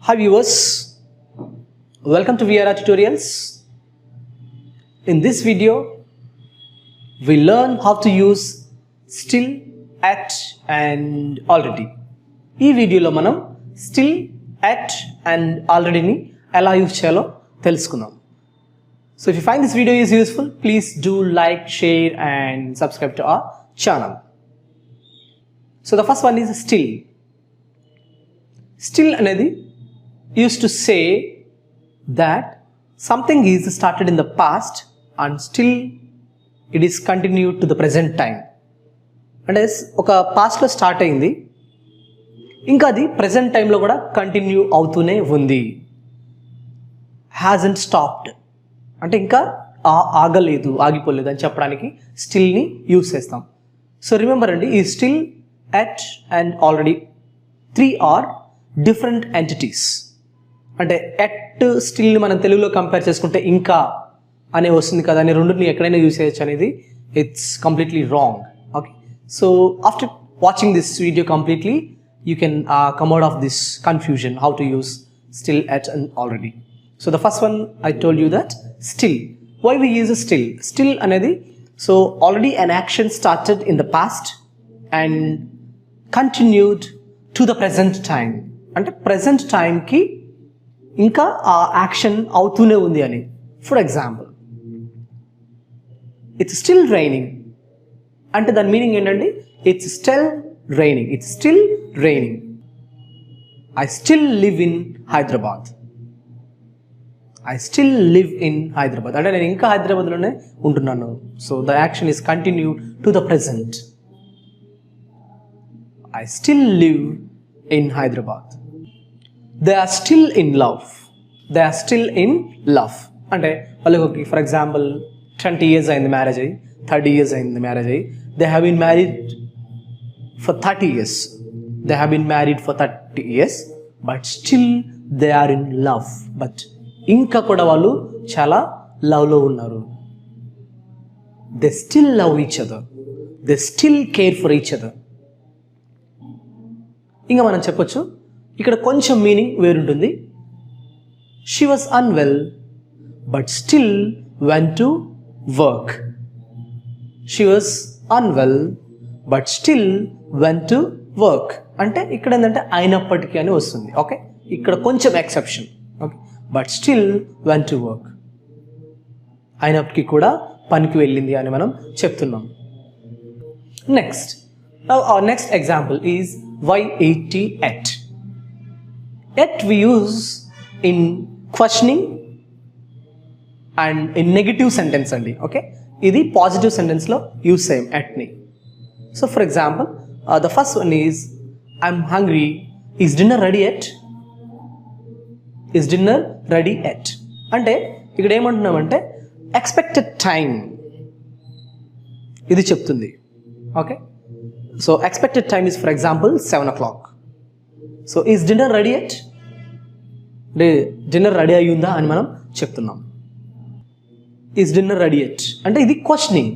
Hi viewers, welcome to VRR Tutorials. In this video, we learn how to use still, at and already. ఈ వీడియోలో మనం still, at and already ని ఎలా use చేయాలో తెలుసుకుందాం. So if you find this video is useful, please do like, share and subscribe to our channel. So the first one is still. Still అనేది used to say that something is started in the past and still it is continued to the present time. అంటే ఒక పాస్ట్లో start అయింది, ఇంకా అది present టైంలో కూడా continue అవుతూనే ఉంది. హ్యాజంట్ స్టాప్డ్ అంటే ఇంకా ఆగలేదు, ఆగిపోలేదు అని చెప్పడానికి స్టిల్ని యూజ్ చేస్తాం. సో రిమెంబర్ అండి, ఈ still, yet and already 3 are different entities. అంటే ఎట్ స్టిల్ని మనం తెలుగులో కంపేర్ చేసుకుంటే ఇంకా అనే వస్తుంది కదా అని రెండుని ఎక్కడైనా యూజ్ చేయొచ్చు అనేది it's completely wrong. Okay, so after watching this video completely you can come out of this confusion how to use still, at and already. So the first one I told you that still. Why we use a still? Still anedi, so already an action started in the past and continued to the present time. Ante present time ki inka aa action avutune undi ani. For example, it's still raining. Ante dan meaning entandi, it's still raining. It's still raining. I still live in Hyderabad. I still live in Hyderabad. అంటే నేను ఇంకా హైదరాబాద్లోనే ఉంటున్నాను. So the action is continued to the present. I still live in Hyderabad. They are still in love. They are still in love. అంటే వాళ్ళకి for example 20 years అయింది marriage అయ్యి, 30 years అయింది మ్యారేజ్ అయ్యి. They have been married for 30 years. They have been married for 30 years, but still they are in love. But ఇంకా కూడా వాళ్ళు చాలా లవ్లో ఉన్నారు. They still love each other. They still care for each other. ఇంకా మనం చెప్పొచ్చు, ఇక్కడ కొంచెం meaning వేరుంటుంది. She was unwell, but still went to work. She was unwell, but still went to work. అంటే ఇక్కడ ఏంటంటే అయినప్పటికీ అని వస్తుంది. ఓకే, ఇక్కడ కొంచెం exception. Okay, but still went to work. అయినప్పటికీ కూడా పనికి వెళ్ళింది అని మనం చెప్తున్నాం. Next, our next example is YAT, at. At we use in questioning and in negative sentence అండి. ఓకే, ఇది పాజిటివ్ సెంటెన్స్లో యూజ్ చేయం atని. So for example, the first one is I'm hungry. Is dinner ready yet? Is dinner ready yet? అంటే ఇక్కడ ఏమంటున్నామంటే expected time ఇది చెప్తుంది. Okay, so expected time is for example 7 o'clock. So is dinner ready yet? Dinner ready అయ్యిందా అని మనం చెప్తున్నాం. Is dinner ready yet అంటే ఇది క్వశ్చనింగ్.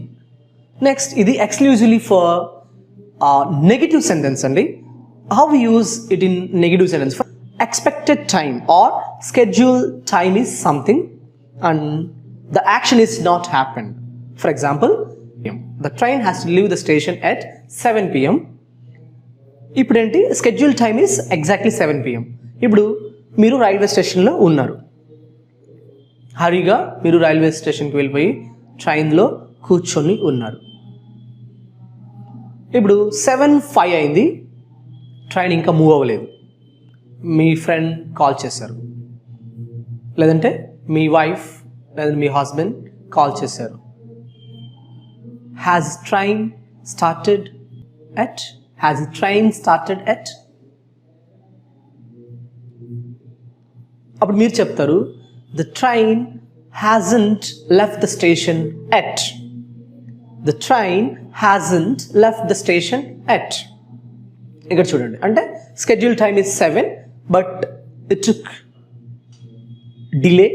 నెక్స్ట్, ఇది ఎక్స్క్లూజివ్లీ ఫర్ negative sentence అండి. How we use it in negative sentence? For expected time or scheduled time is something and the action is not happened. For example, the train has to leave the station at 7 p.m. ఇప్పుడు ఏంటి, scheduled time is exactly 7 p.m. ఇప్పుడు మీరు railway స్టేషన్లో ఉన్నారు. హరిగా మీరు railway స్టేషన్కి వెళ్ళిపోయి ట్రైన్లో కూర్చొని ఉన్నారు. ఇప్పుడు 7:05 అయింది, ట్రైన్ ఇంకా మూవ్ అవ్వలేదు. మీ ఫ్రెండ్ కాల్ చేశారు, లేదంటే మీ వైఫ్ లేదంటే మీ హస్బెండ్ కాల్ చేశారు. Has train started at? Has train started at? అప్పుడు మీరు చెప్తారు the train hasn't left the station at. The train hasn't left the station at. ఇక్కడ చూడండి, అంటే scheduled time is 7 but it took delay,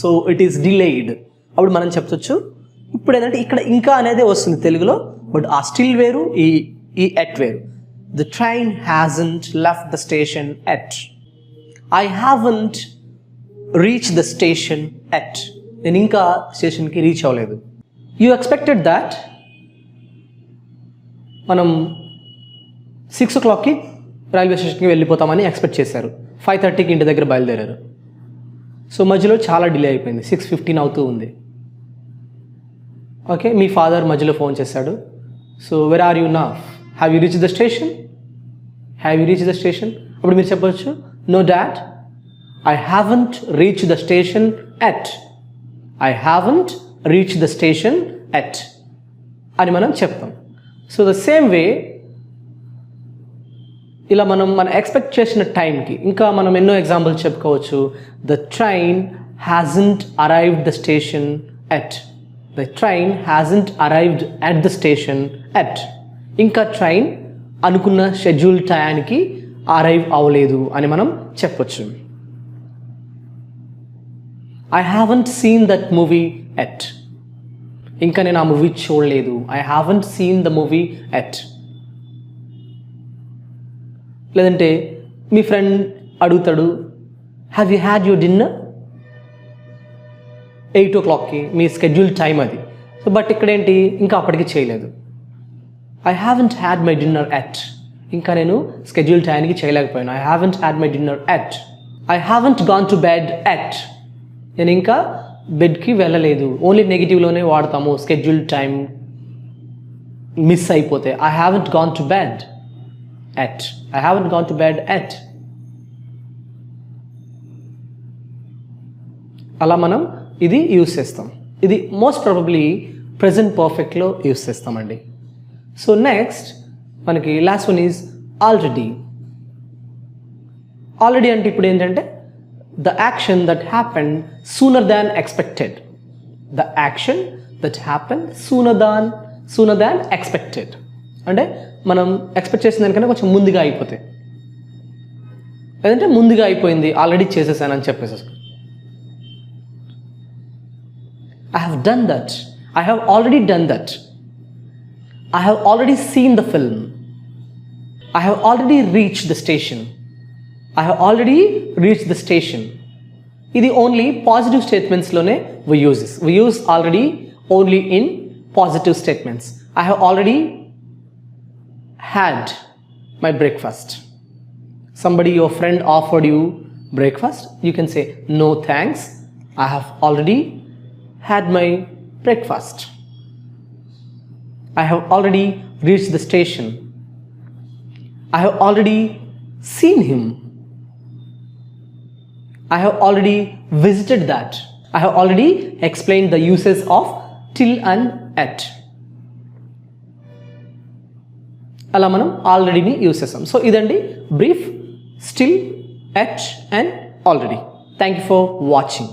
so it is delayed. అప్పుడు మనం చెప్పొచ్చు, ఇప్పుడు ఏంటంటే ఇక్కడ ఇంకా అనేది వస్తుంది తెలుగులో, బట్ ఆ స్టిల్ వేరు, ఈ ఎట్ వేరు. The train hasn't left the station at. I haven't reached the station yet. నేను ఇంకా స్టేషన్కి రీచ్ అవ్వలేదు. You expected that మనం 6 o'clockకి రైల్వే స్టేషన్కి వెళ్ళిపోతామని ఎక్స్పెక్ట్ చేశారు. 5:30కి ఇంటి దగ్గర బయలుదేరారు. సో మధ్యలో చాలా డిలే అయిపోయింది. 6:15 అవుతూ ఉంది. ఓకే, మీ ఫాదర్ మధ్యలో ఫోన్ చేశాడు. So where are you now? Have you reach the station? Have you reach the station? అప్పుడు మీరు చెప్పవచ్చు, no dad, I haven't reach the station yet. I haven't reach the station yet అని మనం చెప్తాం. So the same way ఇలా మనం expect చేసిన టైంకి ఇంకా మనం ఎన్నో ఎగ్జాంపుల్స్ చెప్పుకోవచ్చు. The train hasn't arrived the station yet. The train hasn't arrived at the station yet. ఇంకా ట్రైన్ అనుకున్న షెడ్యూల్ టైంకి అరైవ్ అవ్వలేదు అని మనం చెప్పొచ్చు. I haven't seen that movie yet. ఇంకా నేను ఆ మూవీ చూడలేదు. I haven't seen the movie yet. లేదంటే మీ ఫ్రెండ్ అడుగుతాడు, have you had your dinner? 8 o'clockకి మీ స్కెడ్యూల్ టైం అది. సో బట్ ఇక్కడేంటి, ఇంకా అప్పటికి చేయలేదు. I haven't had my dinner at. ఇంకా నేను స్కెడ్యూల్ టైంకి చేయలేకపోయాను. I haven't had my dinner at. I haven't gone to bed at. నేను ఇంకా బెడ్కి వెళ్ళలేదు. ఓన్లీ నెగిటివ్లోనే వాడతాము స్కెడ్యూల్ టైం మిస్ అయిపోతే. I haven't gone to bed at. I haven't gone to bed at. అలా మనం ఇది యూస్ చేస్తాం. ఇది మోస్ట్ ప్రాబబ్లీ ప్రెజెంట్ పర్ఫెక్ట్లో యూస్ చేస్తామండి. సో నెక్స్ట్ మనకి last one is already. Already అంటే ఇప్పుడు ఏంటంటే the action that happened sooner than expected. The action that happened sooner than expected అంటే మనం ఎక్స్పెక్ట్ చేసిన దానికన్నా కొంచెం ముందుగా అయిపోతాయి. లేదంటే ముందుగా అయిపోయింది, ఆల్రెడీ చేసేసానని చెప్పేసి. I have done that. I have already done that. I have already seen the film. I have already reach the station. I have already reach the station. ఇది ఓన్లీ పాజిటివ్ స్టేట్మెంట్స్లోనే we use already only in positive statements. I have already had my breakfast. Somebody, your friend offered you breakfast, you can say no thanks, I have already had my breakfast. I have already reached the station. I have already seen him. I have already visited that. I have already explained the uses of till and at. అలా మనం ఆల్రెడీని use చేస్తాం. So ఇదండి brief, still, yet and already. Thank you for watching.